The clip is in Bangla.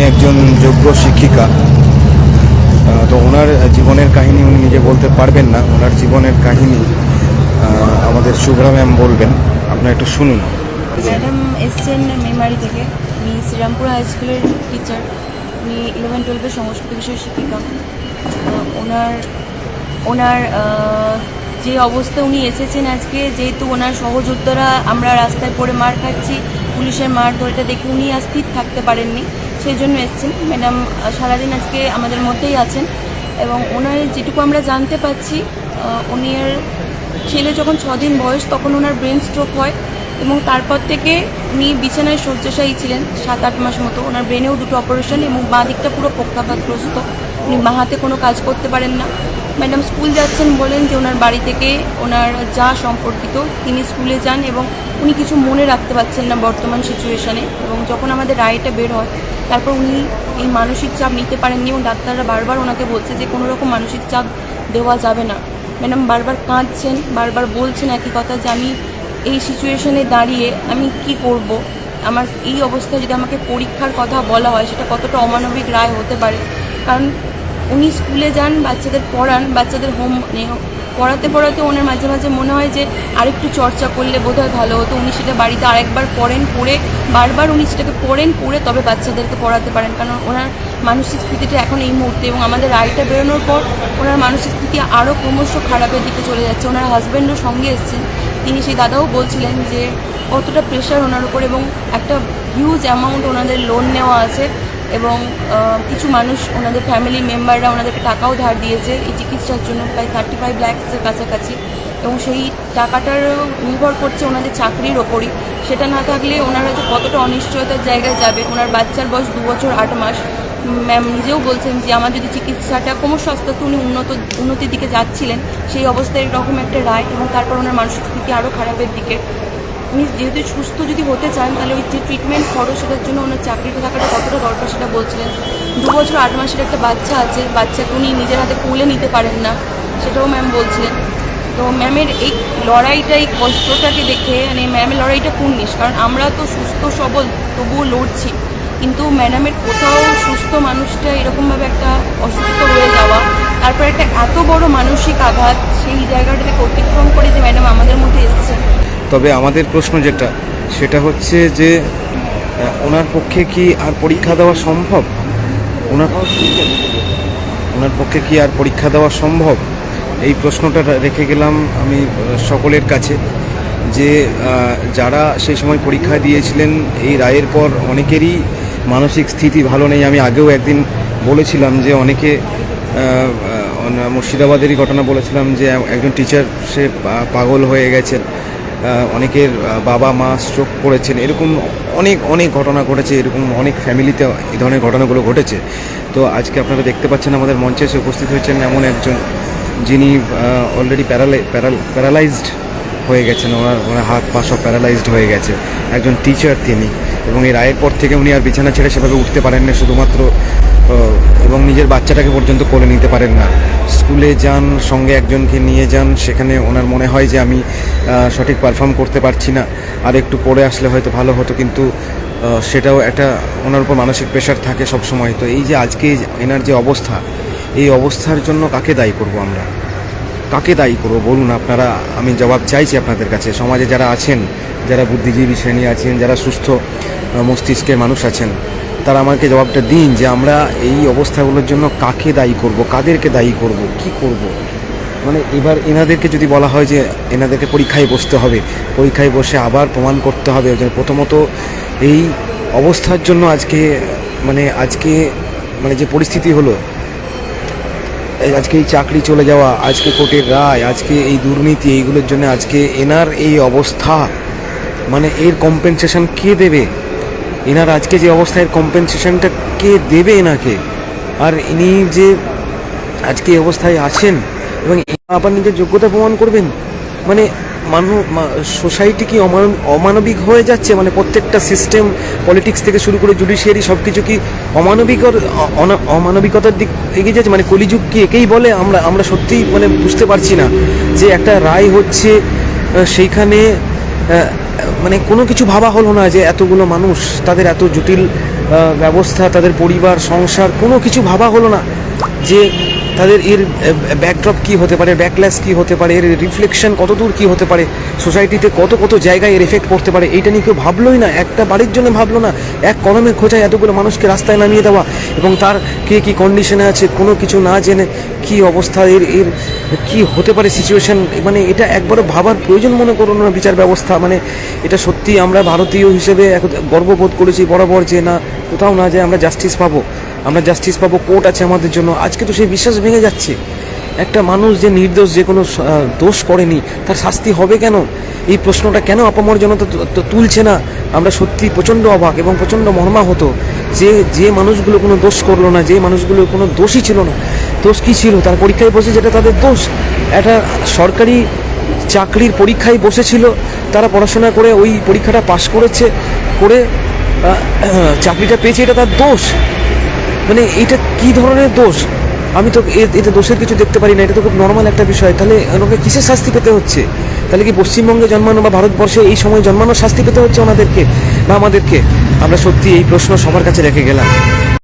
একজন যোগ্য শিক্ষিকা। তো ওনার জীবনের কাহিনী উনি নিজে বলতে পারবেন না, ওনার জীবনের কাহিনী আমাদের শুভ্রা ম্যাম বলবেন। আপনারা একটু শুনুন। ম্যাডাম এসছেন মেমারি থেকে। উনি শ্রীরামপুর হাই স্কুলের টিচার। উনি 11-12 সংস্কৃত বিষয়ের শিক্ষিকা। ওনার ওনার যে অবস্থা উনি এসেছেন আজকে, যেহেতু ওনার সহযোদ্ধারা আমরা রাস্তায় পড়ে মার খাচ্ছি, পুলিশের মার ধরেটা দেখে উনি আর স্থির থাকতে পারেননি, সেই জন্য এসছেন। ম্যাডাম সারাদিন আজকে আমাদের মধ্যেই আছেন এবং ওনার যেটুকু আমরা জানতে পাচ্ছি, উনির ছেলে যখন 6 দিন বয়স তখন ওনার ব্রেন স্ট্রোক হয় এবং তারপর থেকে উনি বিছানায় শয্যাশায়ী ছিলেন 7-8 মাস মতো। ওনার ব্রেনেও 2টো অপারেশন এবং বাঁ দিকটা পুরো পক্ষাঘাতগ্রস্ত। উনি বাঁ হাতে কোনো কাজ করতে পারেন না। ম্যাডাম স্কুল যাচ্ছেন বলেন যে ওনার বাড়ি থেকে ওনার যা সম্পর্কিত তিনি স্কুলে যান এবং উনি কিছু মনে রাখতে পারছেন না বর্তমান সিচুয়েশানে। এবং যখন আমাদের রায়টা বের হয় তারপর উনি এই মানসিক চাপ নিতে পারেননি এবং ডাক্তাররা বারবার ওনাকে বলছে যে কোনো রকম মানসিক চাপ দেওয়া যাবে না। ম্যাডাম বারবার কাঁদছেন, বারবার বলছেন একই কথা যে আমি এই সিচুয়েশনে দাঁড়িয়ে আমি কি করব, আমার এই অবস্থায় যদি আমাকে পরীক্ষার কথা বলা হয় সেটা কতটা অমানবিক রায় হতে পারে। কারণ উনি স্কুলে যান, বাচ্চাদের পড়ান, বাচ্চাদের পড়াতে পড়াতে ওনার মাঝে মাঝে মনে হয় যে আরেকটু চর্চা করলে বোধহয় ভালো হতো। উনি সেটা বাড়িতে আরেকবার পড়েন, পড়ে বারবার উনি সেটাকে পড়ে তবে বাচ্চাদেরকে পড়াতে পারেন। কারণ ওনার মানসিক স্থিতিটা এখন এই মুহূর্তে, এবং আমাদের রায়টা বেরোনোর পর ওনার মানসিক স্থিতি আরও ক্রমশ খারাপের দিকে চলে যাচ্ছে। ওনার হাজব্যান্ডও সঙ্গে এসেছেন, তিনি সেই দাদাও বলছিলেন যে কতটা প্রেশার ওনার উপর এবং একটা হিউজ অ্যামাউন্ট ওনাদের লোন নেওয়া আছে এবং কিছু মানুষ ওনাদের ফ্যামিলি মেম্বাররা ওনাদেরকে টাকাও ধার দিয়েছে এই চিকিৎসার জন্য, প্রায় 35 লাখসের কাছাকাছি। এবং সেই টাকাটারও নির্ভর করছে ওনাদের চাকরির ওপরই। সেটা না থাকলে ওনারা যে কতটা অনিশ্চয়তার জায়গায় যাবে। ওনার বাচ্চার বয়স 2 বছর 8 মাস। ম্যাম নিজেও বলছেন যে আমার যদি চিকিৎসাটা ক্রমশ আস্তে আস্তে উনি উন্নতির দিকে যাচ্ছিলেন, সেই অবস্থায় এরকম একটা রায় এবং তারপর ওনার মানসিক স্থিতি আরও খারাপের দিকে। উনি যেহেতু সুস্থ যদি হতে চান তাহলে ওই যে ট্রিটমেন্ট খরচ, সেটার জন্য ওনার চাকরিতে থাকাটা কতটা দরকার সেটা বলছিলেন। 2 বছর 8 মাসের একটা বাচ্চা আছে, বাচ্চাকে উনি নিজের হাতে কোলে নিতে পারেন না, সেটাও ম্যাম বলছিলেন। তো ম্যামের এই লড়াইটা, এই কষ্টটাকে দেখে মানে ম্যামের লড়াইটা পূর্ণিশ। কারণ আমরা তো সুস্থ সবল তবুও লড়ছি, কিন্তু ম্যাডামের কোথাও সুস্থ মানুষটা এরকমভাবে একটা অসুস্থ হয়ে যাওয়া, তারপর একটা এত বড় মানসিক আঘাত, সেই জায়গাটাকে অতিক্রম করে যে ম্যাডাম আমাদের মধ্যে এসেছেন। তবে আমাদের প্রশ্ন যেটা, সেটা হচ্ছে যে ওনার পক্ষে কি আর পরীক্ষা দেওয়া সম্ভব? ওনার পক্ষে কি আর পরীক্ষা দেওয়া সম্ভব? এই প্রশ্নটা রেখে গেলাম আমি সকলের কাছে, যে যারা সেই সময় পরীক্ষা দিয়েছিলেন। এই রায়ের পর অনেকেরই মানসিক স্থিতি ভালো নেই। আমি আগেও একদিন বলেছিলাম যে অনেকে, মুর্শিদাবাদেরই ঘটনা বলেছিলাম যে একজন টিচার সে পাগল হয়ে গেছেন, অনেকের বাবা মা স্ট্রোক করেছেন, এরকম অনেক অনেক ঘটনা ঘটেছে, এরকম অনেক ফ্যামিলিতে এই ধরনের ঘটনাগুলো ঘটেছে। তো আজকে আপনারা দেখতে পাচ্ছেন আমাদের মঞ্চে এসে উপস্থিত হয়েছেন এমন একজন, যিনি অলরেডি প্যারালাইজড হয়ে গেছেন, ওনার হাত পা সব প্যারালাইজড হয়ে গেছে, একজন টিচার তিনি। এবং এই রায়ের পর থেকে উনি আর বিছানা ছেড়ে সেভাবে উঠতে পারেন না, শুধুমাত্র এবং নিজের বাচ্চাটাকে পর্যন্ত কোলে নিতে পারেন না। স্কুলে যান, সঙ্গে একজনকে নিয়ে যান, সেখানে ওনার মনে হয় যে আমি সঠিক পারফর্ম করতে পারছি না, আর একটু পরে আসলে হয়তো ভালো হতো, কিন্তু সেটাও একটা ওনার উপর মানসিক প্রেশার থাকে সব সময়। তো এই যে আজকে এনার যে অবস্থা, এই অবস্থার জন্য কাকে দায়ী করব আমরা? কাকে দায়ী করবো বলুন আপনারা? আমি জবাব চাইছি আপনাদের কাছে। সমাজে যারা আছেন, যারা বুদ্ধিজীবী শ্রেণী আছেন, যারা সুস্থ মস্তিষ্কের মানুষ আছেন, তারা আমাকে জবাবটা দিন যে আমরা এই অবস্থাগুলোর জন্য কাকে দায়ী করব, কাদেরকে দায়ী করব, কি করব? মানে এবার এনাদেরকে যদি বলা হয় যে এনাদেরকে পরীক্ষায় বসতে হবে, পরীক্ষায় বসে আবার প্রমাণ করতে হবে যে প্রথমত এই অবস্থার জন্য আজকে যে পরিস্থিতি হলো, আজকে এই চাকরি চলে যাওয়া, আজকে কোর্টের রায়, আজকে এই দুর্নীতি, এইগুলোর জন্য আজকে এনার এই অবস্থা, মানে এর কম্পেনসেশন কে দেবে? এনার আজকে যে অবস্থা, এর কম্পেনসেশনটা কে দেবে এনাকে? আর ইনি যে আজকে এই অবস্থায় আছেন এবং আবার নিজের যোগ্যতা প্রমাণ করবেন, মানে সোসাইটি কি অমানবিক হয়ে যাচ্ছে? মানে প্রত্যেকটা সিস্টেম, পলিটিক্স থেকে শুরু করে জুডিশিয়ারি, সব কিছু কি অমানবিকতার দিক এগিয়ে যাচ্ছে? মানে কলিযুগ কি একেই বলে? আমরা সত্যিই মানে বুঝতে পারছি না যে একটা রায় হচ্ছে, সেইখানে মানে কোনো কিছু ভাবা হলো না যে এতগুলো মানুষ, তাদের এত জটিল ব্যবস্থা, তাদের পরিবার সংসার কোনো কিছু ভাবা হলো না যে তাদের এর ব্যাকড্রপ কী হতে পারে, ব্যাকল্যাশ কী হতে পারে, এর রিফ্লেকশন কত দূর কী হতে পারে, সোসাইটিতে কত কত জায়গায় এর এফেক্ট পড়তে পারে, এইটা নিয়ে কেউ ভাবলোই না। একটা বাড়ির জন্য ভাবলো না, এক কলমের খোঁজায় এতগুলো মানুষকে রাস্তায় নামিয়ে দেওয়া, এবং তার কে কী কন্ডিশনে আছে কোনো কিছু না জেনে কী অবস্থা, এর এর কী হতে পারে সিচুয়েশন, মানে এটা একবারও ভাবার প্রয়োজন মনে করুন না বিচার ব্যবস্থা। মানে এটা সত্যি আমরা ভারতীয় হিসেবে গর্ববোধ করেছি বরাবর যে না, কোথাও না যায় আমরা জাস্টিস পাবো, আমরা জাস্টিস পাবো, কোর্ট আছে আমাদের জন্য। আজকে তো সেই বিশ্বাস ভেঙে যাচ্ছে। একটা মানুষ যে নির্দোষ, যে কোনো দোষ করেনি, তার শাস্তি হবে কেন? এই প্রশ্নটা কেন আপামর জনতা তুলছে না? আমরা সত্যি প্রচণ্ড অবাক এবং প্রচণ্ড মর্মাহত যে যে মানুষগুলো কোনো দোষ করলো না, যে মানুষগুলো কোনো দোষই ছিল না, দোষ কী ছিল? তার পরীক্ষায় বসে যেটা তাদের দোষ, একটা সরকারি চাকরির পরীক্ষায় বসেছিল, তারা পড়াশোনা করে ওই পরীক্ষাটা পাশ করেছে, করে চাকরিটা পেয়েছে, এটা তার দোষ। মানে এটা কি ধরনের দোষ? আমি তো এতে দোষের কিছু দেখতে পারি না। এটা তো খুব নর্মাল একটা বিষয়। তাহলে ওনাকে কিসের শাস্তি পেতে হচ্ছে? তাহলে কি পশ্চিমবঙ্গে জন্মানো বা ভারতবর্ষে এই সময় জন্মানোর শাস্তি পেতে হচ্ছে ওনাদেরকে বা আমাদেরকে? আমরা সত্যি এই প্রশ্ন সবার কাছে রেখে গেলাম।